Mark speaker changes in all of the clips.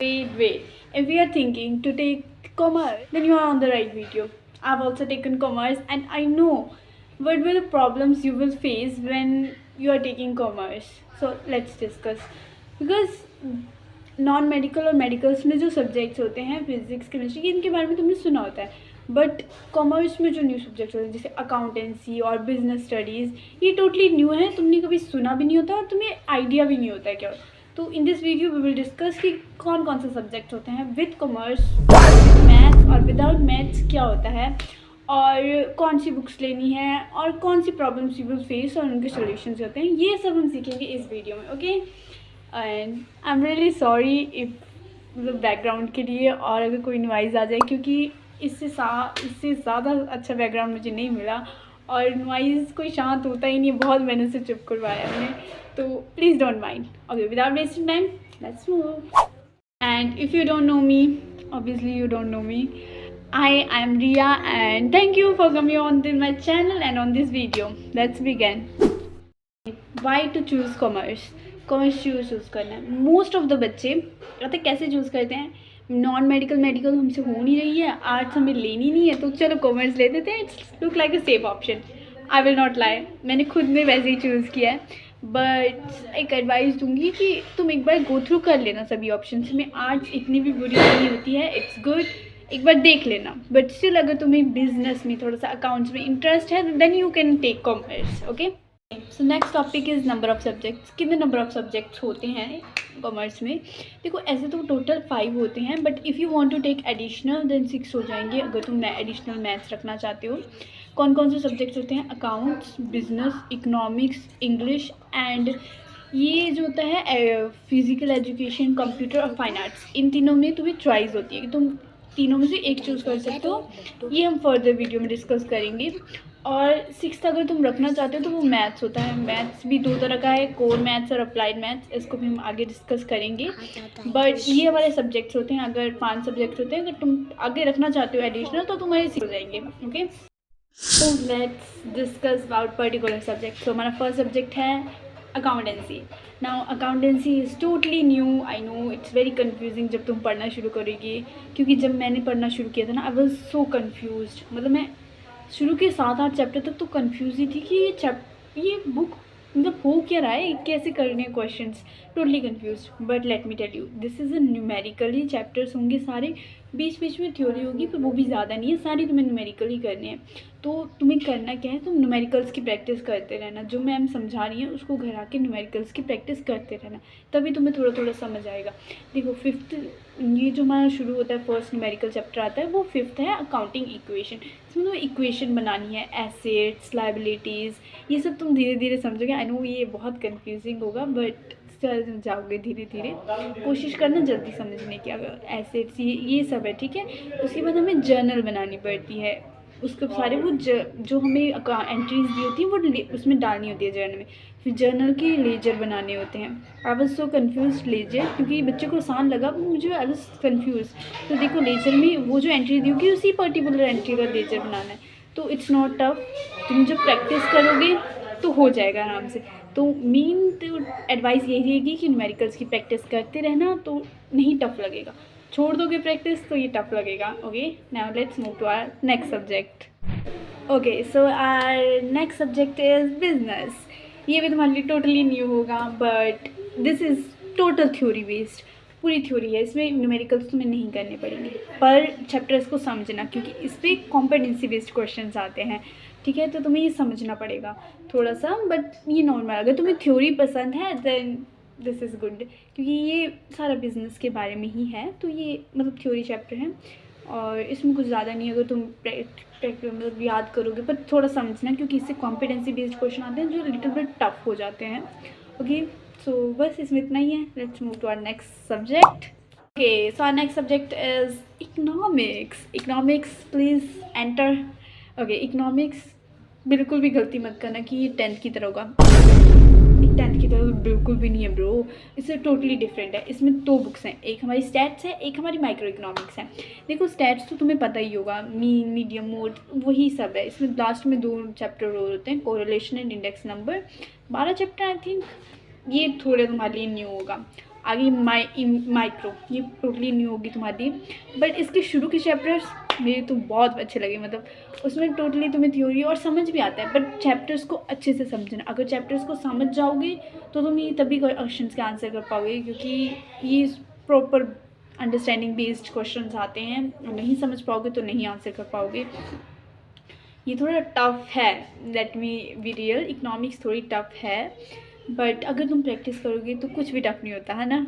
Speaker 1: Wait. If you are thinking to take commerce, then you are on the right video. I've also taken commerce and I know what were the problems you will face when you are taking commerce. So let's discuss. Because non medical और medicals में जो subjects होते हैं physics chemistry इनके बारे में तुमने सुना होता है, बट कॉमर्स में जो न्यू सब्जेक्ट्स होते हैं जैसे अकाउंटेंसी और बिजनेस स्टडीज़ ये टोटली न्यू है, तुमने कभी सुना भी नहीं होता और तुम्हें आइडिया भी नहीं होता है क्या। तो in this video we will discuss कि कौन कौन से सब्जेक्ट होते हैं विद कॉमर्स, मैथ्स और विदाउट मैथ्स क्या होता है, और कौन सी बुक्स लेनी है और कौन सी प्रॉब्लम्स यू विल फेस और उनके सॉल्यूशंस होते हैं, ये सब हम सीखेंगे इस वीडियो में। Okay, and I am really sorry if मतलब बैकग्राउंड के लिए और अगर कोई नॉइज़ आ जाए, क्योंकि इससे ज़्यादा अच्छा बैकग्राउंड मुझे नहीं मिला और नॉइज़ कोई शांत होता ही नहीं, बहुत मैंने से चुप करवाया हमने, तो please don't mind. Okay, without wasting time let's move. And if you don't know me, obviously you don't know me, I am Riya and thank you for coming on my channel and on this video. Let's begin. Why to choose commerce? Commerce choose करना है। Most of the बच्चे कहते कैसे choose करते हैं, non medical हमसे हो नहीं रही है, आर्ट्स हमें लेनी नहीं है तो चलो कॉमर्स ले देते हैं, it's look like a safe option. I will not lie, मैंने खुद में वैसे ही चूज़ किया है, बट एक एडवाइस दूंगी कि तुम एक बार गो थ्रू कर लेना सभी ऑप्शंस में। आर्ट्स इतनी भी बुरी नहीं होती है, इट्स गुड, एक बार देख लेना, बट स्टिल अगर तुम्हें बिजनेस में थोड़ा सा अकाउंट्स में इंटरेस्ट है then you can take commerce. Okay, so next topic is number of subjects. कितने नंबर ऑफ़ सब्जेक्ट्स होते हैं कॉमर्स में? देखो ऐसे तो टोटल 5 होते हैं, but if you want to take additional then 6 हो जाएंगे अगर तुम एडिशनल मैथ्स रखना चाहते हो। कौन कौन से सब्जेक्ट्स होते हैं? Accounts, business, economics, English and ये जो होता है फिज़िकल एजुकेशन, कंप्यूटर और फाइन आर्ट्स। इन तीनों में तुम्हें चॉइस होती है कि तुम तीनों में से एक चूज़ कर सकते हो, ये हम फर्दर वीडियो में डिस्कस करेंगे। और 6th अगर तुम रखना चाहते हो तो वो मैथ्स होता है। मैथ्स भी 2 तरह का है, कोर मैथ्स और अप्लाइड मैथ्स, इसको भी हम आगे डिस्कस करेंगे, बट ये हमारे सब्जेक्ट्स होते हैं। अगर 5 सब्जेक्ट्स होते हैं, अगर तुम आगे रखना चाहते हो एडिशनल तो तुम्हारे 6 हो जाएंगे। ओके, तो let's discuss about particular subject. तो हमारा फर्स्ट सब्जेक्ट है accountancy. Now accountancy is totally new, I know it's very confusing जब तुम पढ़ना शुरू करोगे, क्योंकि जब मैंने पढ़ना शुरू किया था ना आई वॉज सो कन्फ्यूज, मतलब मैं शुरू के 7-8 चैप्टर तक तो कन्फ्यूज ही थी कि ये बुक मतलब हो क्या रहा है, कैसे करने हैं questions, totally confuse. But let me tell you this is a numerically chapters होंगे सारे, बीच बीच में थ्योरी होगी पर वो भी ज़्यादा नहीं है, सारी तुम्हें न्यूमेरिकल ही करने हैं। तो तुम्हें करना क्या है, तुम न्यूमेरिकल्स की प्रैक्टिस करते रहना, जो मैम समझा रही हैं उसको घर आके न्यूमेरिकल्स की प्रैक्टिस करते रहना, तभी तुम्हें थोड़ा थोड़ा समझ आएगा। देखो 5th ये जो हमारा शुरू होता है, फर्स्ट न्यूमेरिकल चैप्टर आता है वो 5th है अकाउंटिंग इक्वेशन। इसमें तुम्हें इक्वेशन बनानी है, एसेट्स, लायबिलिटीज़, ये सब तुम धीरे धीरे समझोगे। आई नो ये बहुत कन्फ्यूजिंग होगा बट जाओगे धीरे धीरे, कोशिश करना जल्दी समझने की। अगर एसेट्स ये सब है, ठीक है। उसके बाद हमें जर्नल बनानी पड़ती है, उसके सारे वो जो हमें एंट्रीज दी होती हैं वो उसमें डालनी होती है जर्नल में। फिर जर्नल के लेजर बनाने होते हैं। I was so confuse ledger, क्योंकि बच्चे को आसान लगा, मुझे आई वॉज कन्फ्यूज। तो देखो लेजर में वो जो एंट्री दी होगी उसी पर्टिकुलर एंट्री का लेजर बनाना है, तो इट्स नॉट टफ। तुम जब प्रैक्टिस करोगे तो हो जाएगा आराम से। तो मेन तो एडवाइस यही रहेगी कि न्यूमेरिकल्स की प्रैक्टिस करते रहना, तो नहीं टफ लगेगा। छोड़ दोगे प्रैक्टिस तो ये टफ लगेगा। Okay, now let's move to our next subject. Okay, so our next subject is business. ये भी तुम्हारे लिए टोटली न्यू होगा, but this is total theory based, पूरी थ्योरी है, इसमें न्यूमेरिकल्स तुम्हें नहीं करने पड़ेंगे, पर चैप्टर्स को समझना क्योंकि इस पर कॉम्पिटेंसी बेस्ड क्वेश्चंस आते हैं, ठीक है। तो तुम्हें ये समझना पड़ेगा थोड़ा सा, बट ये नॉर्मल। अगर तुम्हें थ्योरी पसंद है देन दिस इज़ गुड, क्योंकि ये सारा बिजनेस के बारे में ही है, तो ये मतलब थ्योरी चैप्टर है और इसमें कुछ ज़्यादा नहीं। अगर तुम मतलब याद करोगे पर थोड़ा समझना, क्योंकि इससे कॉम्पिटेंसी बेस्ड क्वेश्चन आते हैं जो लिटिल बिट टफ हो जाते हैं। ओके, सो बस इसमें इतना ही है। Let's move to our next subject. Okay, so our next subject is economics. Economics please enter. Okay, economics बिल्कुल भी गलती मत करना कि ये 10th की तरह होगा, 10th की तरह बिल्कुल भी नहीं है ब्रो, इससे टोटली डिफरेंट है। इसमें 2 बुक्स हैं, एक हमारी स्टैट्स है, एक हमारी माइक्रो इकोनॉमिक्स है। देखो स्टैट्स तो तुम्हें पता ही होगा, मीन, मीडियम, मोड, वही सब है। इसमें लास्ट में 2 चैप्टर और होते हैं, correlation and index number, 12 chapter I think, ये थोड़े तुम्हारे लिए न्यू होगा। आगे माइक्रो, ये टोटली न्यू होगी तुम्हारी। बट इसके शुरू के चैप्टर्स मेरे तो बहुत अच्छे लगे, मतलब उसमें टोटली तुम्हें थ्योरी और समझ भी आता है, बट चैप्टर्स को अच्छे से समझना। अगर चैप्टर्स को समझ जाओगे तो तुम ये तभी क्वेश्चन के आंसर कर पाओगे, क्योंकि ये प्रॉपर अंडरस्टैंडिंग बेस्ड क्वेश्चंस आते हैं। नहीं समझ पाओगे तो नहीं आंसर कर पाओगे। ये थोड़ा टफ है, let me be real, economics थोड़ी टफ है, बट अगर तुम प्रैक्टिस करोगे तो कुछ भी टफ नहीं होता है ना।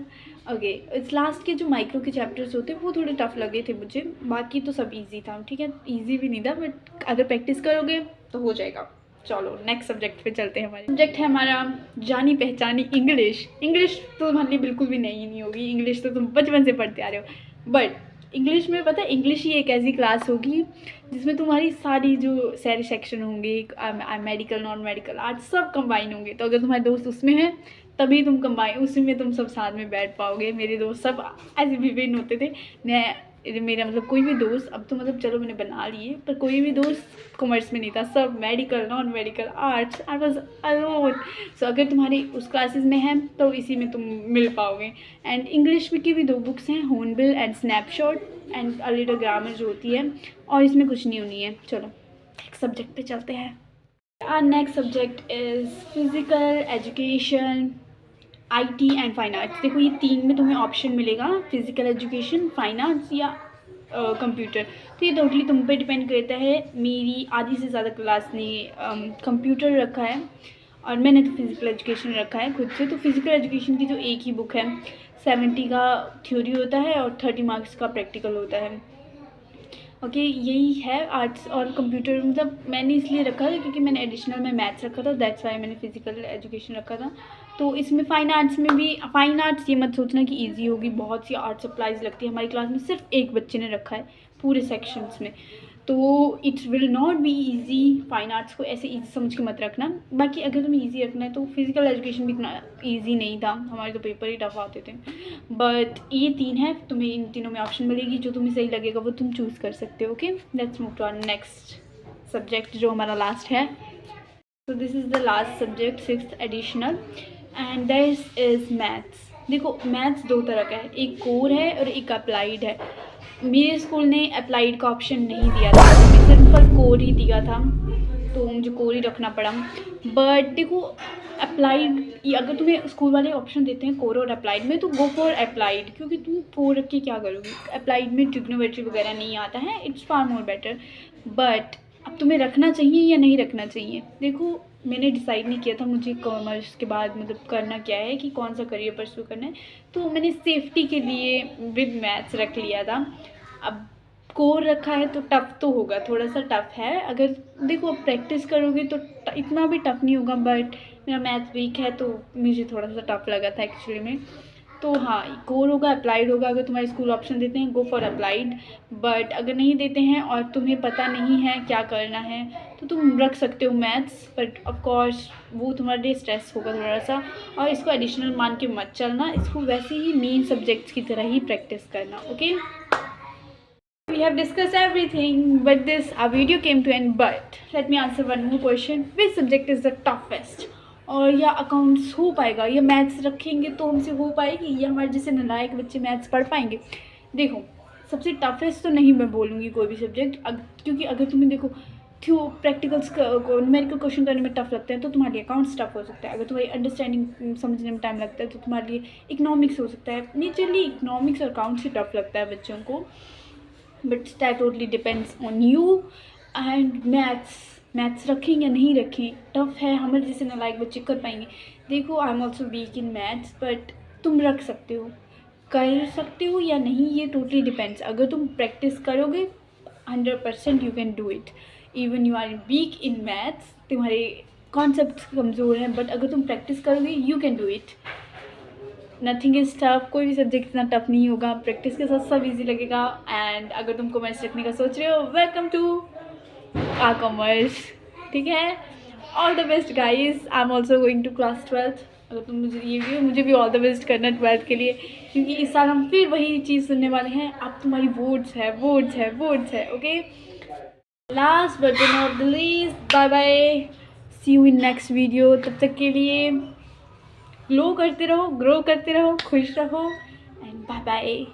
Speaker 1: ओके, इस लास्ट के जो माइक्रो के चैप्टर्स होते हैं वो थोड़े टफ लगे थे मुझे, बाकी तो सब इजी था। ठीक है, इजी भी नहीं था, बट अगर प्रैक्टिस करोगे तो हो जाएगा। चलो नेक्स्ट सब्जेक्ट पे चलते हैं। हमारे सब्जेक्ट है हमारा जानी पहचानी इंग्लिश। इंग्लिश तो तुम्हारे लिए बिल्कुल भी नहीं होगी, इंग्लिश तो तुम बचपन से पढ़ते आ रहे हो। बट इंग्लिश में पता है, इंग्लिश ही एक ऐसी क्लास होगी जिसमें तुम्हारी सारी जो सारे सेक्शन होंगे, मेडिकल, नॉन मेडिकल, आर्ट्स, सब कंबाइन होंगे। तो अगर तुम्हारे दोस्त उसमें हैं तभी तुम कंबाइन, उसी में तुम सब साथ में बैठ पाओगे। मेरे दोस्त सब ऐसे विभिन्न होते थे। मेरा मतलब कोई भी दोस्त, अब तो मतलब चलो मैंने बना लिए, पर कोई भी दोस्त कॉमर्स में नहीं था, सब medical, non medical, arts. I was alone. So अगर तुम्हारी उस क्लासेस में है तो इसी में तुम मिल पाओगे। एंड इंग्लिश की भी 2 बुक्स हैं, hornbill and snapshot and a little grammar जो होती है, और इसमें कुछ नहीं होनी है। चलो नेक्स्ट सब्जेक्ट पे चलते हैं। Our next subject is physical education, IT and fine arts. देखो ये 3 में तुम्हें ऑप्शन मिलेगा, फिजिकल एजुकेशन, फाइन आर्ट्स या कंप्यूटर। तो ये टोटली तुम पे डिपेंड करता है। मेरी आधी से ज़्यादा क्लास ने कंप्यूटर रखा है और मैंने तो फिजिकल एजुकेशन रखा है खुद से। तो फिजिकल एजुकेशन की जो एक ही बुक है, 70 का थ्योरी होता है और 30 मार्क्स का प्रैक्टिकल होता है। ओके, यही है। आर्ट्स और कंप्यूटर मतलब मैंने इसलिए रखा था क्योंकि मैंने एडिशनल में मैथ्स रखा था, दैट्स वाई मैंने फिजिकल एजुकेशन रखा था। तो इसमें फ़ाइन आर्ट्स में भी, फ़ाइन आर्ट्स ये मत सोचना कि इजी होगी, बहुत सी आर्ट सप्लाइज लगती है। हमारी क्लास में सिर्फ एक बच्चे ने रखा है पूरे सेक्शंस में, तो it will not be easy. Fine arts को ऐसे ईजी समझ के मत रखना। बाकी अगर तुम्हें ईजी रखना है तो फिजिकल एजुकेशन भी इतना ईजी नहीं था, हमारे तो पेपर ही टफ आते थे। बट ये 3 है, तुम्हें इन तीनों में ऑप्शन मिलेगी, जो तुम्हें सही लगेगा वो तुम चूज़ कर सकते हो। Okay, let's move to our next subject जो हमारा लास्ट है। तो this is the last subject, 6th additional, and this is maths. देखो मैथ्स 2 तरह का है, एक कोर है और एक अप्लाइड है। मेरे स्कूल ने अप्लाइड का ऑप्शन नहीं दिया था, सिंपल कोर ही दिया था, तो मुझे कोर ही रखना पड़ा। बट देखो अप्लाइड, अगर तुम्हें स्कूल वाले ऑप्शन देते हैं कोर और अप्लाइड में, तो गो फॉर अप्लाइड, क्योंकि तुम कोर रख के क्या करोगे। अप्लाइड में ट्रिग्नोमेट्री वगैरह नहीं आता है, it's far more better. But अब तुम्हें रखना चाहिए या नहीं रखना चाहिए। देखो मैंने डिसाइड नहीं किया था मुझे कॉमर्स के बाद मतलब करना क्या है, कि कौन सा करियर परस्यू करना है, तो मैंने सेफ्टी के लिए विद मैथ्स रख लिया था। अब कोर रखा है तो टफ़ तो होगा, थोड़ा सा टफ़ है। अगर देखो अब प्रैक्टिस करोगे तो इतना भी टफ़ नहीं होगा, बट मेरा मैथ वीक है तो मुझे थोड़ा सा टफ़ लगा था एक्चुअली में। तो हाँ, कोर होगा, अप्लाइड होगा। अगर तुम्हारे स्कूल ऑप्शन देते हैं गो फॉर अप्लाइड, बट अगर नहीं देते हैं और तुम्हें पता नहीं है क्या करना है तो तुम रख सकते हो मैथ्स, बट ऑफकोर्स वो तुम्हारे लिए स्ट्रेस होगा थोड़ा सा। और इसको एडिशनल मान के मत चलना, इसको वैसे ही मेन सब्जेक्ट्स की तरह ही प्रैक्टिस करना। Okay, we have discussed everything, but this our video came to end. But let me answer one more question, which subject is the toughest? और या अकाउंट्स हो पाएगा, या मैथ्स रखेंगे तो हमसे हो पाएगी, या हमारे जैसे नालायक बच्चे मैथ्स पढ़ पाएंगे। देखो सबसे टफेस्ट तो नहीं मैं बोलूँगी कोई भी सब्जेक्ट, क्योंकि अगर तुम्हें देखो प्रैक्टिकल्स को न्यूमेरिकल क्वेश्चन करने में टफ लगता है तो तुम्हारे लिए अकाउंट्स टफ हो सकता है। अगर तुम्हारी अंडरस्टैंडिंग समझने में टाइम लगता है तो तुम्हारे लिए इकोनॉमिक्स हो सकता है। नेचुरली इकोनॉमिक्स और अकाउंट्स ही टफ लगता है बच्चों को, but that totally depends on you. And maths रखें या नहीं रखें, टफ है, हमारे जैसे नालायक बच्चे कर पाएंगे। देखो I am also weak in maths, but तुम रख सकते हो, कर सकते हो या नहीं, ये टोटली डिपेंड्स। अगर तुम प्रैक्टिस करोगे 100% you can do it. Even you are weak in maths, तुम्हारे कॉन्सेप्ट कमज़ोर हैं, बट अगर तुम प्रैक्टिस करोगे you can do it. Nothing is tough, कोई भी सब्जेक्ट इतना टफ नहीं होगा, प्रैक्टिस के साथ सब इजी लगेगा। एंड अगर तुम कॉमर्स रखने का सोच रहे हो, वेलकम टू आर कॉमर्स। ठीक है, all the best guys. I am also going to class 12th। अगर तुम मुझे भी ऑल द बेस्ट करना 12th के लिए, क्योंकि इस साल हम फिर वही चीज़ सुनने वाले हैं। अब तुम्हारी बोर्ड्स है। Okay, last but not the least, bye bye, see you in next video. तब तक के लिए ग्लो करते रहो, ग्रो करते रहो, खुश रहो एंड बाय बाय।